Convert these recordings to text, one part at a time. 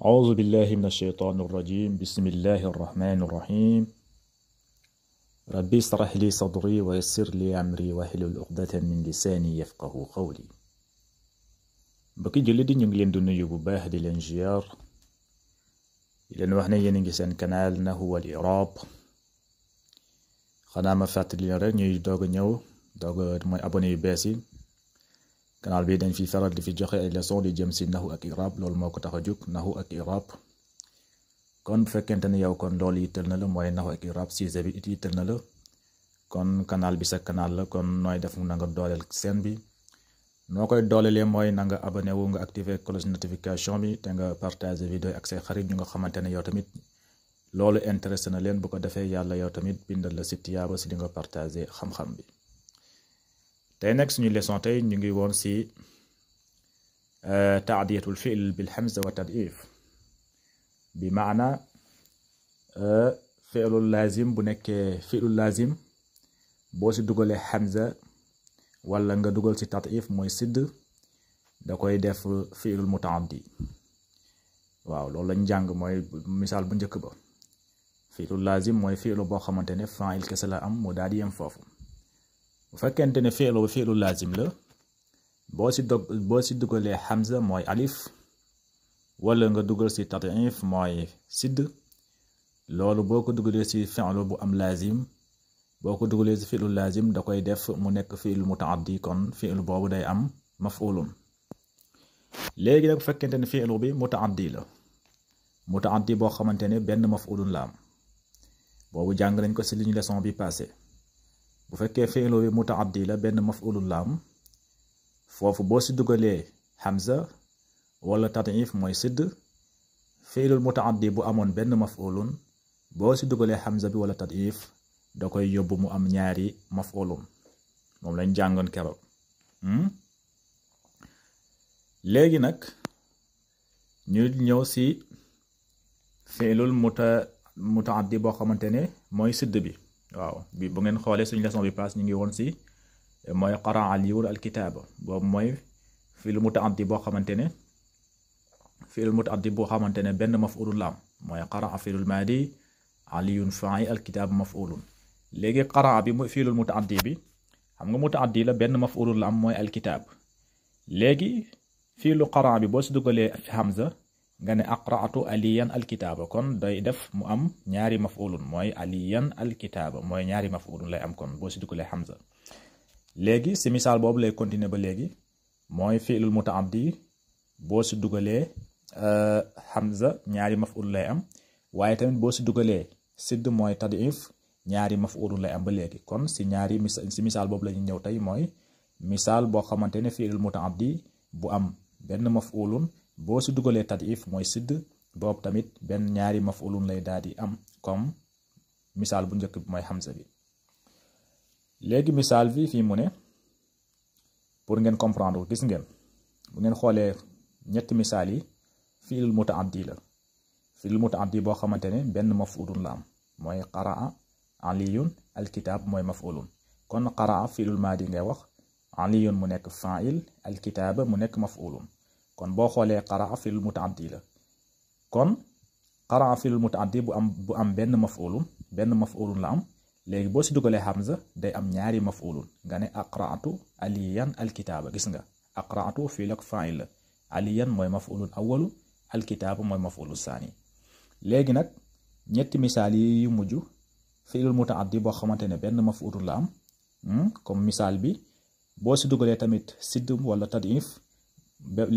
أعوذ بالله من الشيطان الرجيم. بسم الله الرحمن الرحيم. ربي اشرح لي صدري ويسر لي أمري واحلل عقدة من لساني يفقه قولي. mbokki jullit yi ñu ngi leen di nuyu bu baax di leen ziar di leen wax ne yéen a ngi seen canal Nahwu wal I'rab. xanaa ma fàttali leen rek ñuy doog a ñëw mooy abonné yu bees yi. canal bi dañ fi faral di fi joxe ay leçon di jëm si Nahwu ak I'rab, loolu moo ko tax a jóg, Nahwu ak I'rab. kon bu fekkente ne yow kon loolu yitteel na la, mooy Nahwu ak I'rab sujet bi it yitteel na la, kon canal bi sa canal la. kon nooy def na nga dooleel seen bi. noo koy doolelee mooy na nga abonné wu, nga activer cloche notification bi, te nga partager vidéo ak say xarit ñu nga xamante ne yow tamit loolu intéressé na leen. bu ko defee yàlla yow tamit bindal la si tiyaaba si di nga partager xam-xam bi. tey nag suñu leçon tey ñu ngi woon si taadiyatul fi'l bil hamza wa tad'if, bi maana fi'lul lazim bu nekkee fi'lul lazim boo si dugalee hamza wala nga dugal si tad'if mooy sidd, da koy def fi'lul mutaaddi. waaw loolu lañ jàng, mooy misaal bu njëkk ba. fi'lul lazim mooy fi'lu boo xamante ne fa'il kese la am, mu daal di yem foofu. bu fekkente ne fi'lu lazim la, boo si dugalee hamza mooy alif, wala nga dugal si tad'if mooy sidd, loolu boo ko dugalee si fi'lu bu am lazim, boo ko dugalee si fi'lu lazim da koy def mu nekk fi'lu mutaaddi, kon fi'lu boobu day am maf'ulun. léegi nag bu fekkente ne fi'lu bi mutaaddi la, mutaaddi boo xamante ne benn maf'ulun la am, boobu jàng nañ ko si li ñu leçon bi passé. bu fekkee fi'lu bi mutaaddi la, benn maf'ulun la am, foofu boo si dugalee hamza wala tad'if mooy sidd, fi'lul mutaaddi bu amoon benn maf'ulun, boo si dugalee hamza bi wala tad'if da koy yóbbu mu am ñaari maf'ulun. moom lañ jàngoon keroog. léegi nag ñu ñëw si fi'lul mutaaddi boo xamante ne mooy sidd bi. waaw bi bu ngeen xoolee suñu leçon bi pass ñu ngi woon si mooy qara'a Aliyun alkitaaba, boobu mooy fi'lu mutaaddi boo xamante ne benn maf'ulun la am, mooy qara'a fi'lul maadi, Aliyun faa'il, alkitaaba maf'ulun. léegi qara'a bi mooy fi'lul mutaaddi bi, xam nga mutaaddi la, benn maf'ulun la am, mooy alkitaab. léegi fi'lu qara'a bi boo si dugalee hamza nga ne aqra'tu aliyan alkitaaba, kon day def mu am ñaari maf'ulun, mooy aliyan alkitaaba, mooy ñaari maf'ulun lay am kon boo si dugalee hamza. léegi si misaal boobu lay continuer ba léegi, mooy fi'lul mutaaddi boo si dugalee hamza ñaari maf'ulun lay am, waaye tamit boo si dugalee sidd mooy tad'if ñaari maf'ulun lay am ba léegi. kon si misaal boobu la ñu ñëw tey, mooy misaal boo xamante ne fi'lul mutaaddi bu am benn maf'ulun, boo si dugalee tad'if mooy sidd, boobu tamit benn ñaari maf'ulun lay daal di am, comme misaal bu njëkk bi mooy hamza bi. léegi misaal bi fii mu ne, pour ngeen comprendre gis ngeen, bu ngeen xoolee ñetti misaal yi fi'lul mutaaddi la, fi'lul mutaaddi boo xamante ne benn maf'ulun la am, mooy qara'a aliyun alkitaab mooy maf'ulun. kon qara'a fi'lul maadi ngay wax, aliyun mu nekk fa'il, alkitaaba mu nekk maf'ulun. kon boo xoolee qara'a fi'lul mutaaddi la, kon qara'a fi'lul mutaaddi bu am benn maf'ulun la am. léegi boo si dugalee hamza day am ñaari maf'ulun, nga ne aqra'tu aliyan alkitaaba. gis nga aqra'tu fi'l ak fa'il la, aliyan mooy maf'ulun awwalu, alkitaaba mooy maf'ulun saani. léegi nag ñetti misaal yi yu mujj fi'lul mutaaddi boo xamante ne benn maf'ulun la am, comme misaal bi boo si dugalee tamit sidd wala tad'if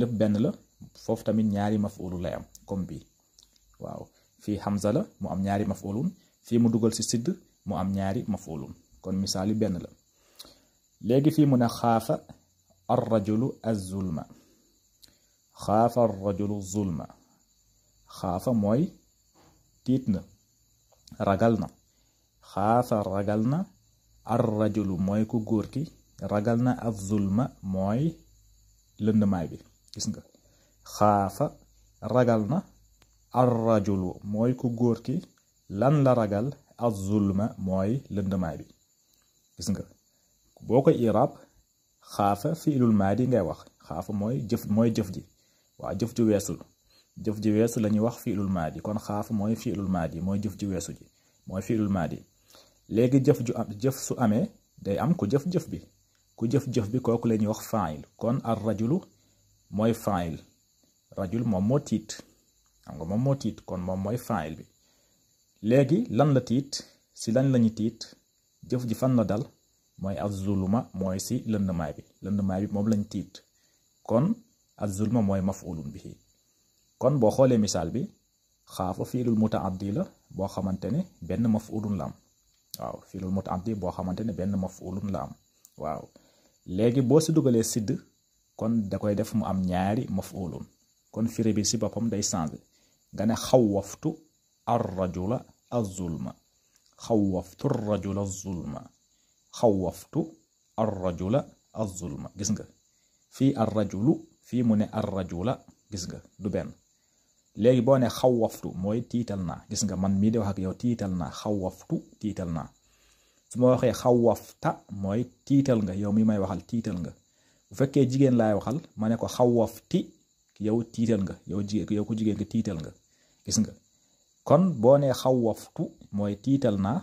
lépp benn la, foofu tamit ñaari maf'ulun lay am, comme bi. waaw fii hamza la mu am ñaari maf'ulun, fii mu dugal si sidd mu am ñaari maf'ulun, kon misaal yi benn la. léegi fii mu ne xaafa ar-rajulu az-zulma, xaafa ar-rajulu zulma. xaafa mooy tiit na, ragal na. xaafa ragal na, ar-rajulu mooy ku góor ki, ragal na az-zulma mooy lëndmaay bi. gis nga xaafa ragal na, ar-rajulu mooy ku góor ki, lan la ragal, az-zulma mooy lëndmaay bi. gis nga boo koy i'raab xaafa fi'lul maadi ngay wax, xaafa mooy jëf ji, waaw jëf ju weesul. jëf ji weesu la ñuy wax fiilul maadi kon xaaf mooy fiilul maadi mooy jëf ji weesu ji mooy fiilul maadi léegi jëf su amee day am ku jëf-jëf bi ku jëf-jëf bi kooku la ñuy wax faayil kon ar rajulu mooy faayil rajul moom moo tiit xam nga moom moo tiit kon moom mooy faayil bi léegi lan la tiit si lan lañu tiit jëf ji fan la dal mooy az-zulma mooy si lëndmaay bi moom lañ tiit kon az-zulma mooy maf'ulun bihi kon boo xoolee misaal bi xaafa fiilul mutaaddi la boo xamante ne benn maf'ulun la am waaw fiilul mutaaddi boo xamante ne benn maf'ulun la am waaw léegi boo si dugalee sidd kon da koy def mu am ñaari maf'ulun kon firi bi si boppam day changé nga ne xawwaftu ar-rajula az-zulma xawwaftu ar-rajula az-zulma xawwaftu ar-rajula az-zulma gis nga fii ar-rajulu fii mu ne ar-rajula gis nga du benn léegi boo ne xawwaftu mooy tiital naa gis nga man mii di wax ak yow tiital naa xawwaftu tiital naa su ma waxee xawwafta mooy tiital nga yow mi may waxal tiital nga bu fekkee jigéen laay waxal ma ne ko xawwafti yow tiital nga yow ku jigéen nga tiital nga gis nga kon boo nee xawwaftu mooy tiital naa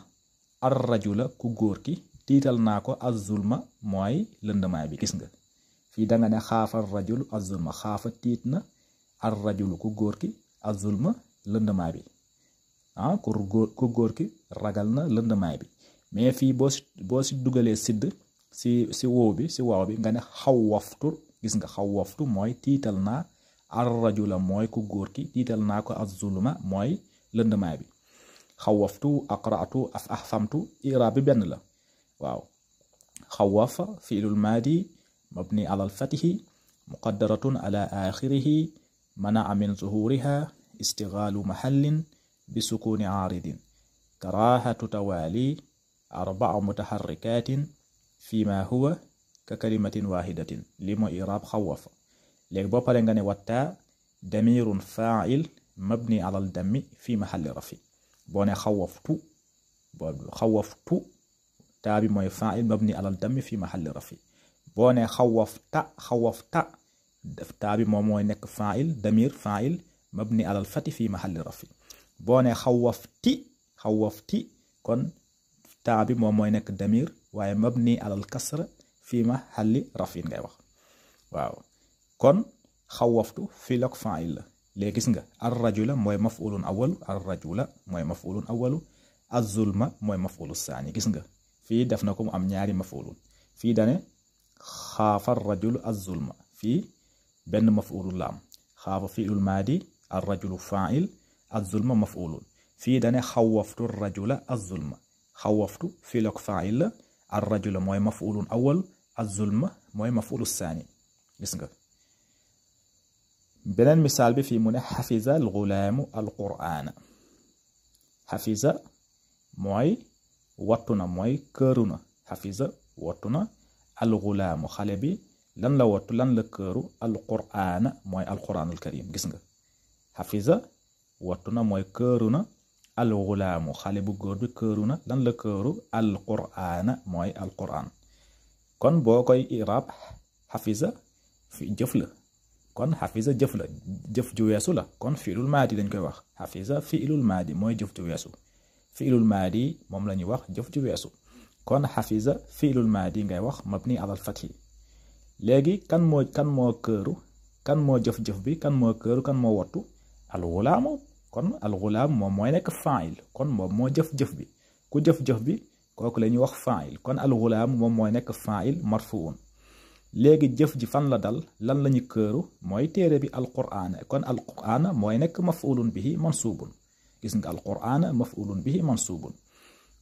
ar rajula ku góor ki tiital naa ko az-zulma mooy lëndamaay bi gis nga fii da nga ne xaafa rajulu az-zulma xaafa tiit na ar rajulu ku góor ki az-zulma lëndamaay bi ku góor ki ragal na lëndamaay bi mais fii boo si dugalee sidd si waaw bi nga ne xawwaftu gis nga xawwaftu mooy tiital naa ar rajula mooy ku góor ki tiital naa ko az-zulma mooy lëndamaay bi xawwaftu aqra'tu afhamtu iraab bi benn la waaw xawwafa fi'lul maadi mabni ala al-fathi muqaddaratun ala axirihi mana'a min zuhuriha istighalu mahallin bi sukuni aaridin karahatu tawali arba'a mutaharrikatin fima huwa ka kalimatin wahidatin lii mooy iraab xawwafa léegi boo paree nga ne wattaa damirun fa'il mabni ala al-dammi fi mahalli rafi boo ne xawwaftu taa bi mooy fa'il mabni ala al-dammi fi mahalli rafi boo ne xawwafta taa bi moom mooy nekk fa'il damir fa'il mabni ala al-fati fi mahalli rafi boo ne xawwafti kon taa bi moom mooy nekk damir waaye mabni ala al-kasra fi mahalli rafi ngay wax waaw kon xawwaftu fii lak fa'il la léegi gis nga ar-rajula mooy maf'ulun awwalu ar-rajula mooy maf'ulun awwalu az-zulma mooy maf'ulu saani gis nga fii def na ko mu am ñaari maf'ulun fii dane xaafa ar-rajulu az-zulma fii benn maf'ulun la am xaafa fi'lul maadi ar-rajulu fa'il az-zulma maf'ulun fii dane xawwaftu ar-rajula az-zulma xawwaftu fii lak fa'il la ar-rajula mooy maf'ulun awwalu az-zulma mooy maf'ulu saani gis nga beneen misaal bi fii mu ne xafiza al-gulaamu al-qur'aana xafiza mooy wattu na mooy këru na xafiza wattu na al-gulaamu xale bi lan la wattu lan la këru al-qur'aana mooy al-qur'aanul karim gis nga xafiza wattu na mooy këru na al-gulaamu xale bu góor bi këru na lan la këru al-qur'aana mooy al-qur'aan kon boo koy iraab xafiza fi jëf la kon xafiza jëf la jëf ju weesu la kon fiilul maadi lañ koy wax xafiza fiilul maadi mooy jëf ju weesu fiilul maadi moom la ñuy wax jëf ju weesu kon xafiza fiilul maadi ngay wax mabni alal fathi léegi kan moo këru kan moo jëf-jëf bi kan moo këru kan moo wattu alxulaamu kon alxulaam moom mooy nekk faa'il kon moom moo jëf-jëf bi ku jëf-jëf bi kooku la ñuy wax faa'il kon alxulaam moom mooy nekk faa'il marfuun léegi jëf ji fan la dal lan lañu këru mooy téere bi alqur'ana kon alqur'ana mooy nekk maf'ulun bihi mansubun gis nga alqur'ana maf'ulun bihi mansubun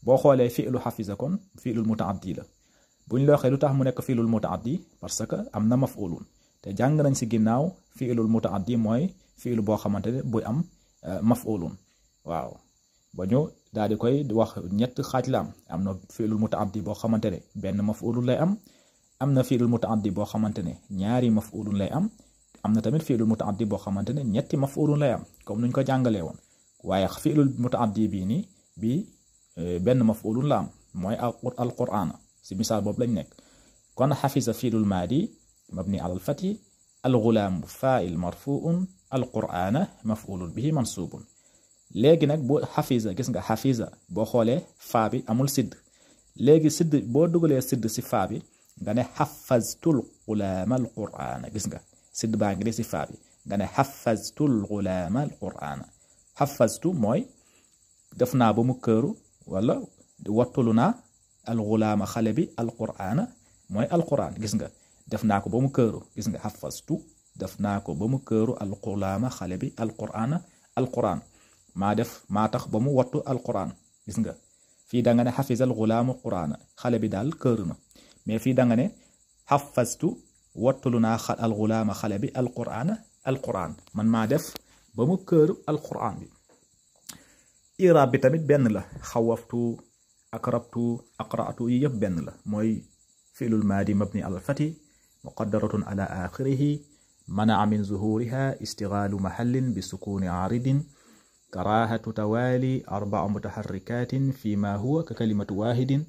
boo xoolee fi'lu xafiza kon fi'lul mutaaddi la buñ la waxee lu tax mu nekk fi'lul mutaaddi parce que am na maf'ulun te jàng nañ si ginnaaw fi'lul mutaaddi mooy fi'lu boo xamante ne buy am maf'ulun waaw ba ñu daal di koy wax ñett xaaj la am na fi'lul mutaaddi boo xamante ne benn maf'ulun lay am na fi'lul mutaaddi boo xamante ne ñaari maf'ulun lay am na tamit fi'lul mutaaddi boo xamante ne ñetti maf'ulun lay am comme nuñ ko jàngalee woon waaye fi'lul mutaaddi bii nii bii benn maf'ulun la am mooy alqur'ana si misaal boobu lañ nekk kon xafiza fi'lul maadi mabni ala al-fathi al-ghulaam faa'il marfu'un alqur'ana maf'ulun bihi mansubun léegi nag boo xafiza gis nga xafiza boo xoolee faa bi amul sidd léegi sidd boo dugalee sidd si faa bi nga ne xafaztul gulaama alqur'ana gis nga sidd baa ngi de si faa bi nga ne xafaztul gulaama alqur'ana xafaztu mooy def naa ba mu këru wala wattulu naa alxulaama xale bi alqur'ana mooy alqur'an gis nga def naa ko ba mu këru gis nga xafaztu def naa ko ba mu këru alxulaama xale bi alqur'ana alqur'an maa tax ba mu wattu alqur'an gis nga fii da nga ne xafizal xulaamu qur'ana xale bi daal këru na mais fii da nga ne xafaztu wattulu naa alxulaama xale bi alqur'ana alqur'an man maa def ba mu këru alqur'an bi iraab bi tamit benn la xawaftu akrabtu aqra'tu yi yëpp benn la mooy fi'lul maadi mabni ala alfati muqaddaratun ala axirihi manaa min zuhuriha istigaalu mahallin bi sukuni aaridin karaahatu tawaali arbaa mutaharrikatin fi ma huwa ka kalimatu waahidin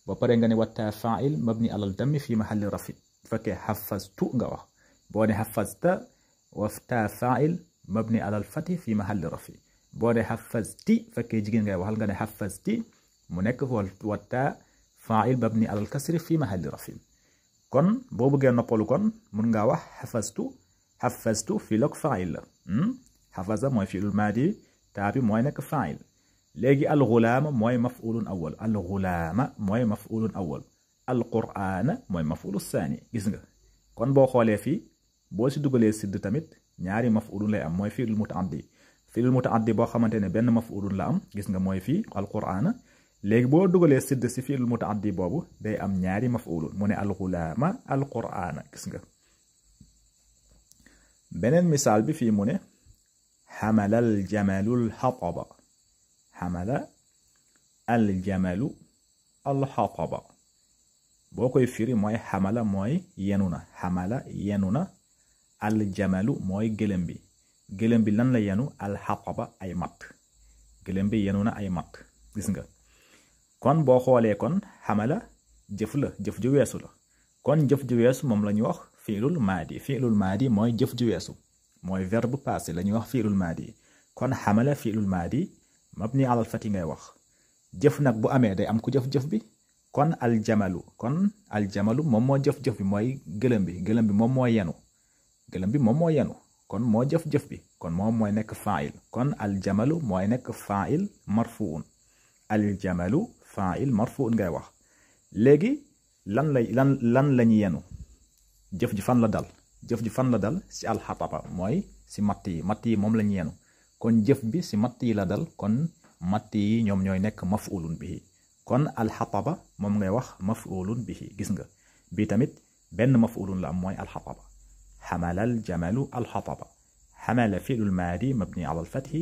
ba pare nga ne wattaa faa'il mabni ala aldammi fi mahalli rafi fekkee xafaztu nga wax boo ne xafazta waftaa faa'il mabni ala alfati fi mahalli rafi boo ne xafazti fekkee jigéen ngay waxal nga ne xafazti mu nekk wattaa faa'il mabni ala alkasri fi mahalli rafi kon boo bëggee noppalu kon mun ngaa wax xafaztu fii lok faa'il la xafaza mooy fi'lul maadi taa bi mooy nekk faa'il léegi alxulaama mooy maf'ulun awwal alxulaama mooy maf'ulun awwal alqur'aana mooy maf'ulu saani gis nga kon boo xoolee fii boo si dugalee sidd tamit ñaari maf'ulun lay am mooy fi'lul mutaaddi boo xamante ne benn maf'ulun la am gis nga mooy fii alqur'aana léegi boo dugalee sidd si fi'lul mutaaddi boobu day am ñaari maf'ulun mu ne alxulaama alqur'aana gis nga beneen misaal bi fii mu ne xamala aljamalu alxataba xamala aljamalu alxataba boo koy firi mooy xamala mooy yenu na xamala yenu na aljamalu mooy gëlëm bi lan la yenu alxataba ay matt gëlëm bi yenu na ay matt gis nga kon boo xoolee kon xamala jëf la jëf ju weesu la kon jëf ju weesu moom la ñuy wax fiilul maadi mooy jëf ju weesu mooy verbe passé la ñuy wax fiilul maadi kon xamala fiilul maadi mabni alal fati ngay wax jëf nag bu amee day am ku jëf-jëf bi kon aljamalu moom moo jëf-jëf bi mooy gëlëm bi moom moo yenu kon moo jëf-jëf bi kon moom mooy nekk faa'il kon aljamalu mooy nekk faa'il marfuun aljamalu faa'il marfuun ngay wax léegi lan lañu yenu jëf ji fan la dal si alxataba mooy si matt yi moom lañu yenu kon jëf bi si matt yi la dal kon matt yi ñoom ñooy nekk maf'ulun bihi kon alxataba moom ngay wax maf'ulun bihi gis nga bi tamit benn maf'ulun la am mooy alxataba xamala aljamalu alxataba xamala fi'lul maadi mabni ala alfathi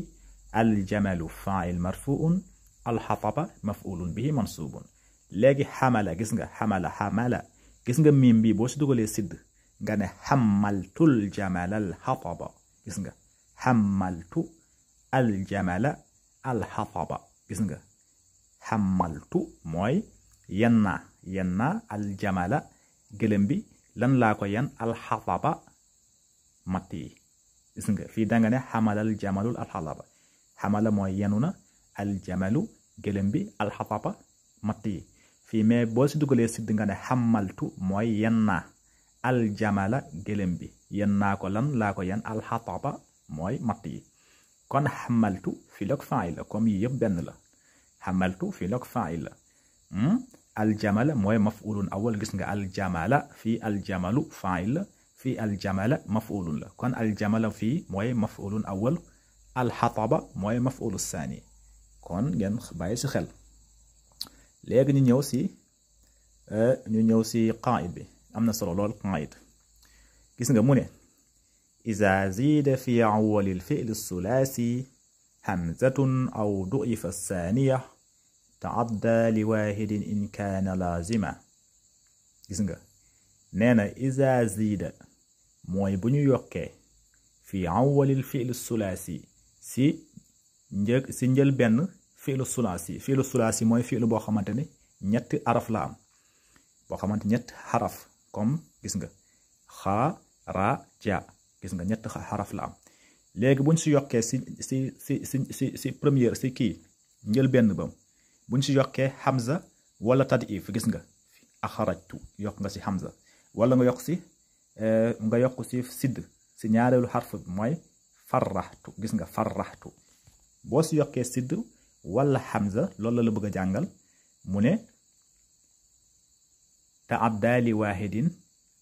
aljamalu faa'il marfuun alxataba maf'ulun bihi mansubun léegi xamala gis nga miim bi boo si dugalee sidd nga ne xamaltul jamala alxataba gis nga xamaltu aljamala alxataba gis nga xamaltu mooy yenna aljamala gëlëm bi lan laa ko yan alxataba matt yi gis nga fii danga ne xamalal jamalul alxataba xamala mooy yenu na aljamalu gëlëm bi alxataba matt yi fii mais boo si dugalee sidd nga ne xamaltu mooy yenna aljamala gëlëm bi yennaa ko lan laa ko yan alxataba mooy matt yi kon xamaltu fii lok faa'il la comme yi yëpp benn la xamaltu fii lok faa'il la aljamala mooy maf'ulun awal gis nga aljamala fii aljamalu faa'il la fii aljamala maf'ulun la kon aljamala fii mooy maf'ulun awal alxataba mooy maf'ulu saani kon ngeen bàyyi si xel léegi ñu ñëw si qaa'id bi am na solo lool qaa'id gis nga mu ne iza ziida fi awwali al-fi'l as-sulaasi hamzatun aw du'ifa as-saaniya ta'adda li waahidin in kaana laazima gis nga nee na iza ziida mooy bu ñu yokkee fi awwali al-fi'l as-sulaasi si njël benn fi'lu sulaasi mooy fi'lu boo xamante ne ñetti araf la am boo xamante ñetti xaraf comme gis nga xaa ra ja gis nga ñetti xaraf la am léegi buñ si yokkee si première si kii njël benn bam buñ si yokkee hamza wala tadif gis nga axarajtu yokk nga si hamza wala nga yokk si sidd si ñaareelu xarf bi mooy farraxtu gis nga farraxtu boo si yokkee sidd wala hamza loolu la bëgg a jàngal mu ne taadda li waahidin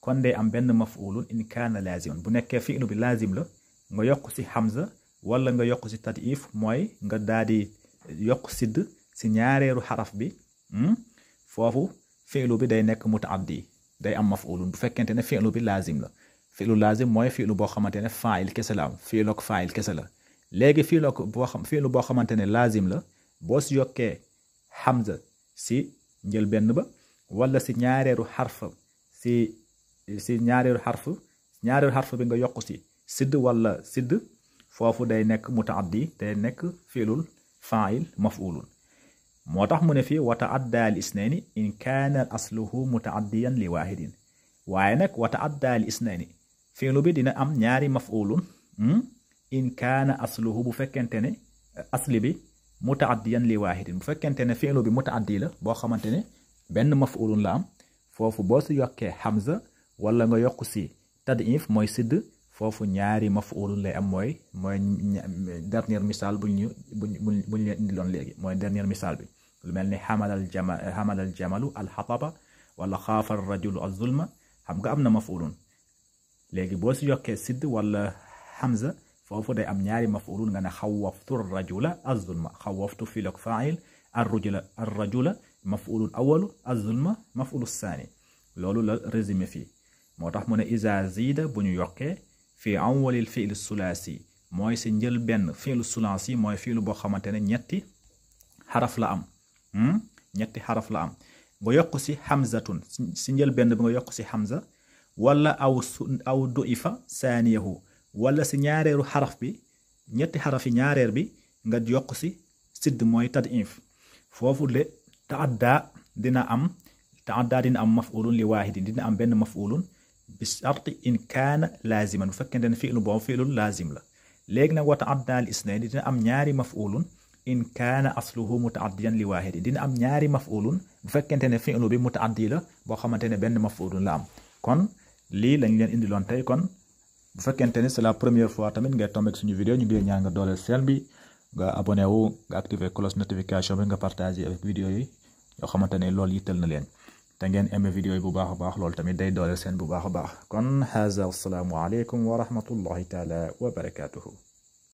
kon day am benn maf'ulun in kaana laaziman bu nekkee fi'lu bi laazim la nga yokk si hamza wala nga yokk si tadif mooy nga daal di yokk sidd si ñaareelu xaraf bi foofu fi'lu bi day nekk mutaaddi day am maf'ulun bu fekkente ne fi'lu bi laazim la fi'lu laazim mooy fi'lu boo xamante ne faa'il kese la am fi'lu ak faa'il kese la léegi fi'lu boo xamante ne laazim la boo si yokkee hamza si njël benn ba wala si ñaareelu xarf si ñaareelu xarf bi nga yokk si sidd wala sidd foofu day nekk mutaaddi day nekk fi'lul faa'il maf'ulun moo tax mu ne fii wa ta'adda li isnayni in kaana asluhu mutaaddiyan li waahidin waaye nag wa ta'adda li isnayni fi'lu bi dina am ñaari maf'ulun in kaana asluhu bu fekkente ne asli bi mutaaddiyan li waahidin bu fekkente ne fi'lu bi mutaaddi la boo xamante ne benn maf'ulun la am foofu boo si yokkee hamza wala nga yokk si tadif mooy sidd foofu ñaari maf'ulun lay am mooy dernier misaal buñ leen indiloon léegi mooy dernier misaal bi lu mel ni hamalal jamalu alxataba wala xaafa rajulu az-zulma xam nga am na maf'ulun léegi boo si yokkee sidd wala hamza foofu day am ñaari maf'ulun nga ne xawaftu rajula az-zulma xawaftu fi'l ak fa'il ar-rajula maf'ulun awalu az-zulma maf'ulu saani loolu la résumé fii moo tax mu ne iza zida bu ñu yokkee fii awwalil fi'l sulaasi mooy si njël benn fi'l sulaasi mooy fi'l boo xamante ne ñetti xaraf la am nga yokk si hamzatun si njël benn bi nga yokk si hamza wala aw du'ifa saaniyahu wala si ñaareelu xaraf bi ñetti xarafi ñaareel bi nga yokk si sidd mooy tad'if foofu le ta'adda dina am maf'ulun li waahidin dina am benn maf'ulun bi sharti in kaana laaziman bu fekkente ne fi'lu boobu fi'lul laazim la léegi nag wa ta'adda li isnayni dina am ñaari maf'ulun in kaana asluhu mutaaddiyan li waahidin dina am ñaari maf'ulun bu fekkente ne fi'lu bi mutaaddi la boo xamante ne benn maf'ulun la am kon lii lañ leen indiloon tey kon bu fekkente ne c'est la première fois tamit ngay tombé suñu vidéo ñu ngi ñaan nga dooleel chaîne bi nga abonné wu nga activer cloche notification bi nga partagé avec vidéo yi yoo xamante ne loolu yittal na leen te ngeen aimé vidéo yi bu baax a baax loolu tamit day dooleel seen bu baax a baax kon haza wassalaamu aleykum wa rahmatullahi taala wa barakatuhu